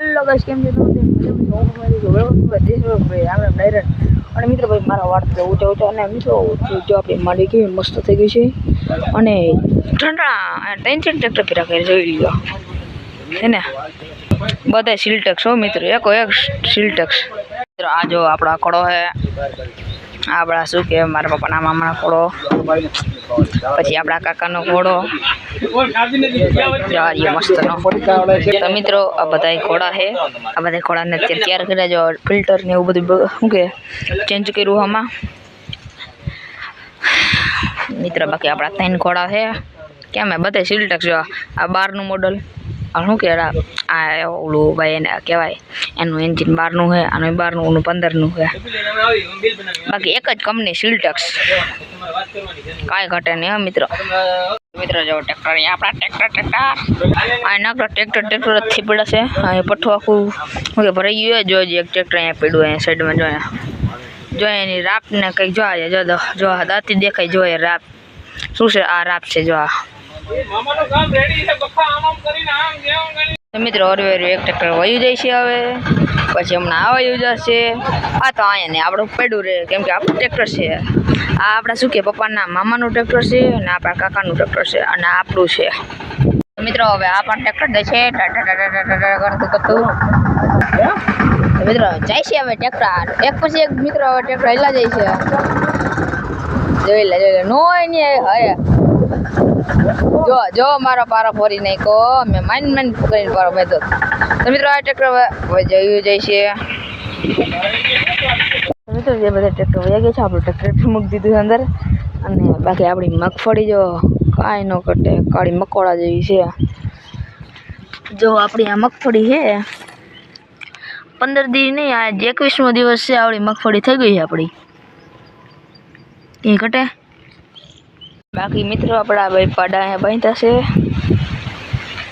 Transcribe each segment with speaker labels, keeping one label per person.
Speaker 1: Hello guys, કેમ છો તમે? અને મિત્રો ભાઈ મારા વાળ તો ઊંચો અને મિત્રો જો આપણે માડી કેવી મસ્ત થઈ ગઈ છે અને ઠંડા ટેન્શન ટ્રેક્ટર ફેરા કરી જોઈ લ્યો હે ને બધા સિલટેક્સ હો મિત્રો એક સિલટેક્સ મિત્રો આ જો આપણા ખોડો હે આપણા શું કે મારા પપ્પાના મામાનો ખોડો પછી આપણા કાકાનો ખોડો મસ્ત તો મિત્રો આ બધા ઘોડા છે આ બધા ઘોડાને તૈયાર કર્યા જો ફિલ્ટર ને એવું બધું શું કે ચેન્જ કર્યું આમાં મિત્રો બાકી આપણા 3 ઘોડા છે કેમ બધા સિલટેક્સ જો આ 12 નું મોડલ શું કે આ ઓલું ભાઈ એને કહેવાય એનું એન્જિન 12 નું છે આનું 12 નું ઓનું 15 નું છે બાકી એક જ કંપની સિલટેક્સ કાંઈ ઘટે નહીં મિત્રો જો ટ્રેક્ટર આપણા ટ્રેક્ટર આ નાકડો ટ્રેક્ટર થી પડશે અહીં પઠ્ઠું આખું શું કે ભરાઈ ગયું જો એક ટ્રેક્ટર અહીંયા પડ્યું અહીંયા સાઈડમાં જો એની રાપ ને કંઈક જો દાંતી દેખાય જો રાપ શું છે આ રાપ છે જો આ મિત્રો હરવે એક ટ્રેક્ટર વયું જાય છે હવે પછી હમણાં આ વયું જશે આ તો અહીંયા ને આપણું પડ્યું રહે કેમ કે આપણું ટ્રેક્ટર છે આ આપણા શું કે પપ્પાના મામાનું ટ્રેક્ટર છે અને આપણા કાકાનું ટ્રેક્ટર છે અને આપણું છે મિત્રો હવે આ પણ ટ્રેક્ટર દે છે કરતું મિત્રો જાય છે હવે ટ્રેક્ટર એક પછી એક મિત્રો હવે ટ્રેક્ટર હેલા જાય છે જોઈ લે નો હોય ને હે જો મારો પારો ફોરી નાખ્યો મેં માઇન પકડીને પારો મેં તો મિત્રો આ ટ્રેક્ટર હવે જયું જાય છે મિત્રો જે બધા ટ્રેક્ટર વયા ગયા છે આપણું ટ્રેક્ટર મૂકી દીધું અંદર અને બાકી આપણી મગફળી જો કાંઈ ન કટે કાળી મકોડા જેવી છે જો આપણી આ મગફળી છે 15 દી નહીં આ 21મો દિવસ છે આપણી મગફળી થઈ ગઈ છે આપણી એ ઘટે બાકી મિત્રો આપણા ભાઈ પાડા અહીંયા બાંધતા છે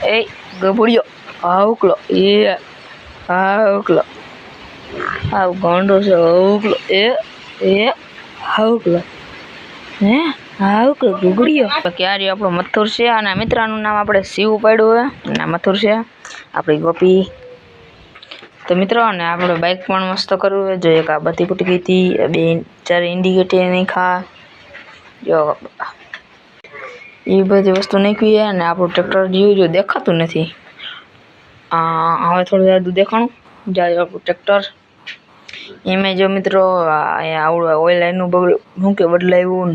Speaker 1: એ ગભડિયો હાવકલો હાવકલો આવ ગોંડો છે હાવકલો હાવકલો હે હાવકલો ગુગડિયો ક્યારે આપણો મથુર છે અને મિત્રનું નામ આપણે શિવ પાડ્યું છે અને મથુર છે આપણી ગોપી તો મિત્રો અને આપણે બાઇક પણ મસ્ત કરવું જો એક આ બત્તી ફૂટી ગઈ હતી 2-4 ઇન્ડિકેટર નહીં ખા જો એ બધી વસ્તુ નાખી અને આપણું ટ્રેક્ટર જો દેખાતું નથી હવે થોડું જાદુ દેખાણું જાય આપણું ટ્રેક્ટર એમાં જો મિત્રો આવડું ઓઇલ લાઈનનું શું કે બદલાવ્યું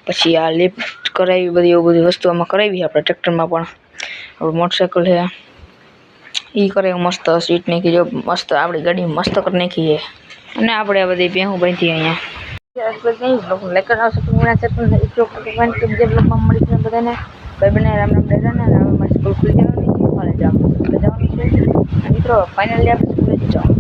Speaker 1: પછી આ લિફ્ટ કરાવી બધી એવું બધી વસ્તુ આમાં કરાવી આપણે ટ્રેક્ટરમાં પણ આપણું મોટરસાઇકલ છે એ કરે મસ્ત સીટ નાખી જો મસ્ત આપણી ગાડી મસ્ત કરી નાખીએ અને આપણે આ બધી ભેહું બાંધી અહીંયા લેકર આવશે બધાને ભાઈ બને રામ ડેરાને સ્કૂલ ખુલી જવાની છે મિત્રો ફાઇનલી આપણે સ્કૂલે જાઓ